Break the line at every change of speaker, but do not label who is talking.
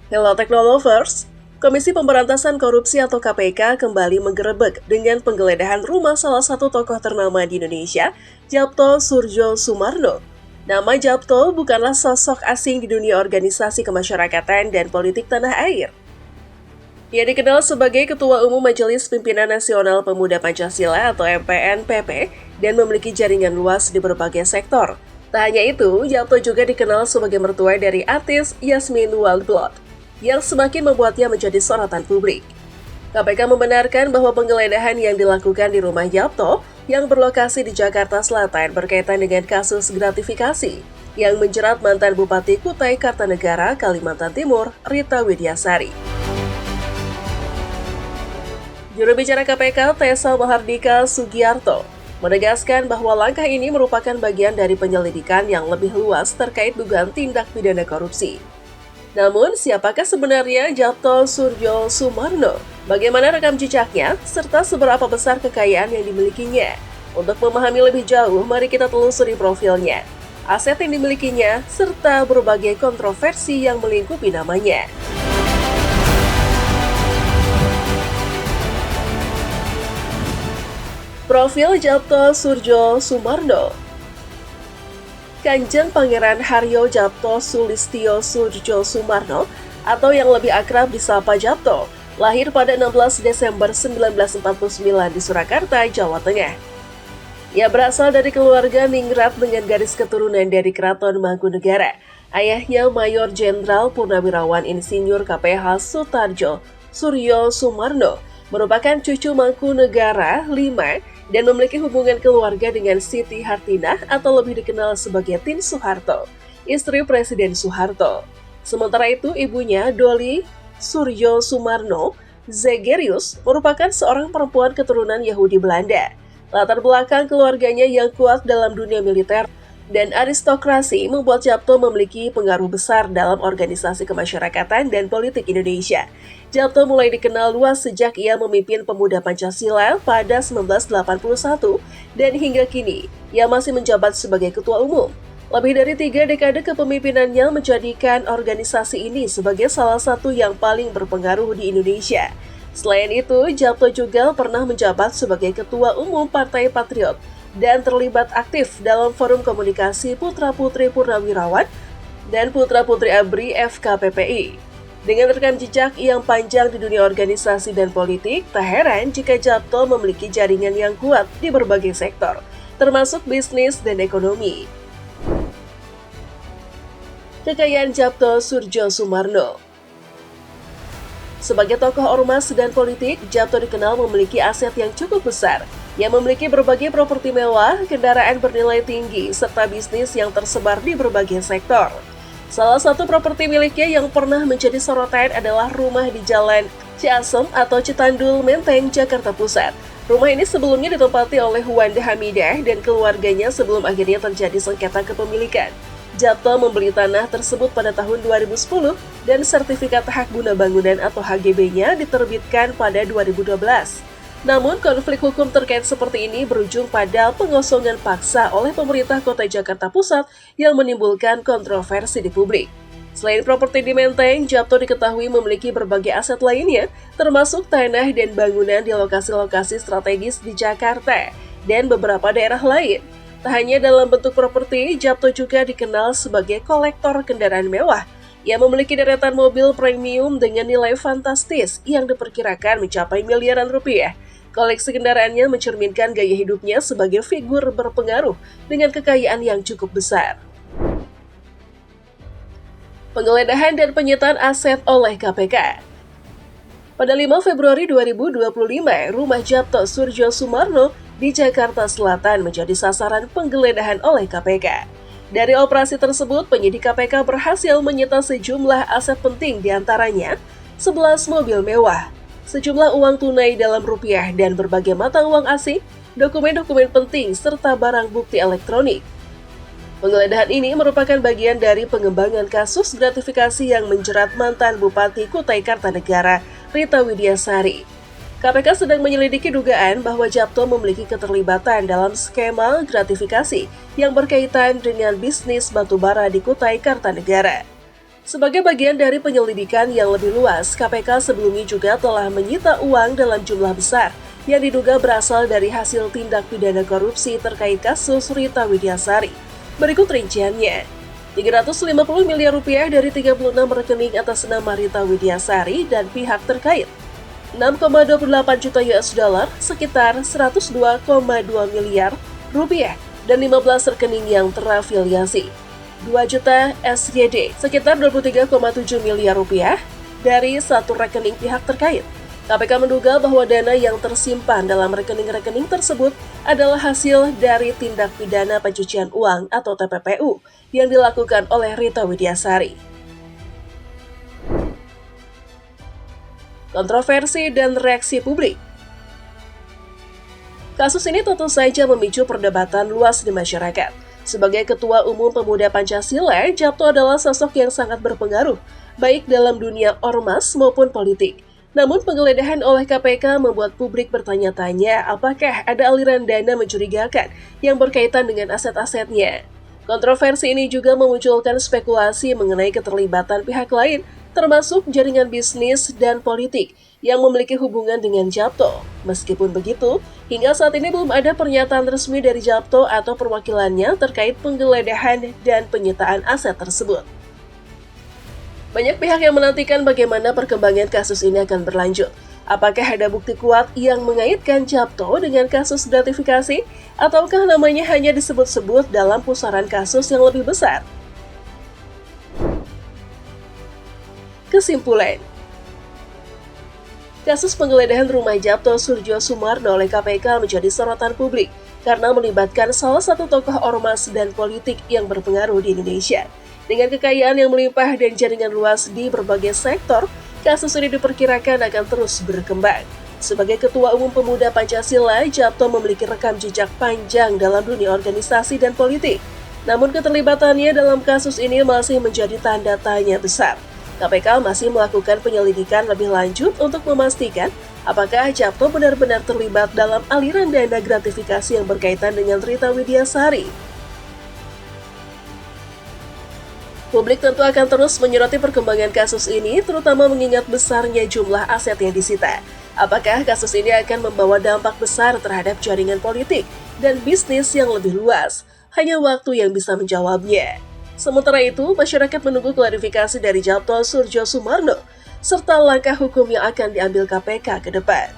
Hello Technolovers, Komisi Pemberantasan Korupsi atau KPK kembali menggerebek dengan penggeledahan rumah salah satu tokoh ternama di Indonesia, Djapto Soerjo Soemarno. Nama Djapto bukanlah sosok asing di dunia organisasi kemasyarakatan dan politik tanah air. Ia dikenal sebagai Ketua Umum Majelis Pimpinan Nasional Pemuda Pancasila atau MPNPP dan memiliki jaringan luas di berbagai sektor. Tak hanya itu, Djapto juga dikenal sebagai mertua dari artis Yasmin Wildblood, yang semakin membuatnya menjadi sorotan publik. KPK membenarkan bahwa penggeledahan yang dilakukan di rumah Djapto yang berlokasi di Jakarta Selatan berkaitan dengan kasus gratifikasi yang menjerat mantan Bupati Kutai Kartanegara, Kalimantan Timur, Rita Widiasari. Juru bicara KPK, Tessa Mahardika Sugiarto, menegaskan bahwa langkah ini merupakan bagian dari penyelidikan yang lebih luas terkait dugaan tindak pidana korupsi. Namun, siapakah sebenarnya Djapto Soerjo Soemarno? Bagaimana rekam jejaknya, serta seberapa besar kekayaan yang dimilikinya? Untuk memahami lebih jauh, mari kita telusuri profilnya, aset yang dimilikinya, serta berbagai kontroversi yang melingkupi namanya. Profil Djapto Soerjo Soemarno. Kanjeng Pangeran Haryo Djapto Sulistyo Soerjo Soemarno atau yang lebih akrab disapa Djapto, lahir pada 16 Desember 1949 di Surakarta, Jawa Tengah. Ia berasal dari keluarga ningrat dengan garis keturunan dari Keraton Mangkunegaran. Ayahnya Mayor Jenderal Purnawirawan Insinyur KPH Sutarjo Suryo Soemarno merupakan cucu Mangkunegara V dan memiliki hubungan keluarga dengan Siti Hartinah atau lebih dikenal sebagai Tin Soeharto, istri Presiden Soeharto. Sementara itu, ibunya Doli Suryo Soemarno Zegerius merupakan seorang perempuan keturunan Yahudi Belanda. Latar belakang keluarganya yang kuat dalam dunia militer dan aristokrasi membuat Djapto memiliki pengaruh besar dalam organisasi kemasyarakatan dan politik Indonesia. Djapto mulai dikenal luas sejak ia memimpin Pemuda Pancasila pada 1981 dan hingga kini ia masih menjabat sebagai ketua umum. Lebih dari 3 dekade kepemimpinannya menjadikan organisasi ini sebagai salah satu yang paling berpengaruh di Indonesia. Selain itu, Djapto juga pernah menjabat sebagai ketua umum Partai Patriot dan terlibat aktif dalam forum komunikasi Putra-Putri Purnawirawan dan Putra-Putri ABRI FKPPI. Dengan rekam jejak yang panjang di dunia organisasi dan politik, tak heran jika Djapto memiliki jaringan yang kuat di berbagai sektor, termasuk bisnis dan ekonomi. Kekayaan Djapto Soerjo Soemarno. Sebagai tokoh ormas dan politik, Djapto dikenal memiliki aset yang cukup besar. Ia memiliki berbagai properti mewah, kendaraan bernilai tinggi, serta bisnis yang tersebar di berbagai sektor. Salah satu properti miliknya yang pernah menjadi sorotan adalah rumah di Jalan Ciasem atau Citandul Menteng, Jakarta Pusat. Rumah ini sebelumnya ditempati oleh Wanda Hamidah dan keluarganya sebelum akhirnya terjadi sengketa kepemilikan. Djapto membeli tanah tersebut pada tahun 2010 dan sertifikat hak guna bangunan atau HGB-nya diterbitkan pada 2012. Namun, konflik hukum terkait seperti ini berujung pada pengosongan paksa oleh pemerintah Kota Jakarta Pusat yang menimbulkan kontroversi di publik. Selain properti di Menteng, Djapto diketahui memiliki berbagai aset lainnya, termasuk tanah dan bangunan di lokasi-lokasi strategis di Jakarta dan beberapa daerah lain. Tak hanya dalam bentuk properti, Djapto juga dikenal sebagai kolektor kendaraan mewah. Ia memiliki deretan mobil premium dengan nilai fantastis yang diperkirakan mencapai miliaran rupiah. Koleksi kendaraannya mencerminkan gaya hidupnya sebagai figur berpengaruh dengan kekayaan yang cukup besar. Penggeledahan dan penyitaan aset oleh KPK. Pada 5 Februari 2025, rumah Djapto Soerjo Soemarno di Jakarta Selatan menjadi sasaran penggeledahan oleh KPK. Dari operasi tersebut, penyidik KPK berhasil menyita sejumlah aset penting diantaranya 11 mobil mewah, sejumlah uang tunai dalam rupiah dan berbagai mata uang asing, dokumen-dokumen penting, serta barang bukti elektronik. Penggeledahan ini merupakan bagian dari pengembangan kasus gratifikasi yang menjerat mantan Bupati Kutai Kartanegara, Rita Widiasari. KPK sedang menyelidiki dugaan bahwa Djapto memiliki keterlibatan dalam skema gratifikasi yang berkaitan dengan bisnis batubara di Kutai Kartanegara. Sebagai bagian dari penyelidikan yang lebih luas, KPK sebelumnya juga telah menyita uang dalam jumlah besar yang diduga berasal dari hasil tindak pidana korupsi terkait kasus Rita Widyasari. Berikut rinciannya. 350 miliar rupiah dari 36 rekening atas nama Rita Widyasari dan pihak terkait. 6,28 juta US dollar sekitar 102,2 miliar rupiah dan 15 rekening yang terafiliasi. 2 juta SGD sekitar 23,7 miliar rupiah dari satu rekening pihak terkait. KPK menduga bahwa dana yang tersimpan dalam rekening-rekening tersebut adalah hasil dari tindak pidana pencucian uang atau TPPU yang dilakukan oleh Rita Widyasari. Kontroversi dan reaksi publik. Kasus ini tentu saja memicu perdebatan luas di masyarakat. Sebagai Ketua Umum Pemuda Pancasila, Japto adalah sosok yang sangat berpengaruh, baik dalam dunia ormas maupun politik. Namun penggeledahan oleh KPK membuat publik bertanya-tanya apakah ada aliran dana mencurigakan yang berkaitan dengan aset-asetnya. Kontroversi ini juga memunculkan spekulasi mengenai keterlibatan pihak lain, termasuk jaringan bisnis dan politik yang memiliki hubungan dengan Japto. Meskipun begitu, hingga saat ini belum ada pernyataan resmi dari Japto atau perwakilannya terkait penggeledahan dan penyitaan aset tersebut. Banyak pihak yang menantikan bagaimana perkembangan kasus ini akan berlanjut. Apakah ada bukti kuat yang mengaitkan Japto dengan kasus gratifikasi, ataukah namanya hanya disebut-sebut dalam pusaran kasus yang lebih besar? Kesimpulan, kasus penggeledahan rumah Japto Surjo Sumarno oleh KPK menjadi sorotan publik karena melibatkan salah satu tokoh ormas dan politik yang berpengaruh di Indonesia. Dengan kekayaan yang melimpah dan jaringan luas di berbagai sektor, kasus ini diperkirakan akan terus berkembang. Sebagai Ketua Umum Pemuda Pancasila, Japto memiliki rekam jejak panjang dalam dunia organisasi dan politik. Namun keterlibatannya dalam kasus ini masih menjadi tanda tanya besar. KPK masih melakukan penyelidikan lebih lanjut untuk memastikan apakah Japto benar-benar terlibat dalam aliran dana gratifikasi yang berkaitan dengan Rita Widyasari. Publik tentu akan terus menyoroti perkembangan kasus ini, terutama mengingat besarnya jumlah aset yang disita. Apakah kasus ini akan membawa dampak besar terhadap jaringan politik dan bisnis yang lebih luas? Hanya waktu yang bisa menjawabnya. Sementara itu, masyarakat menunggu klarifikasi dari Japto Surjo Sumarno, serta langkah hukum yang akan diambil KPK ke depan.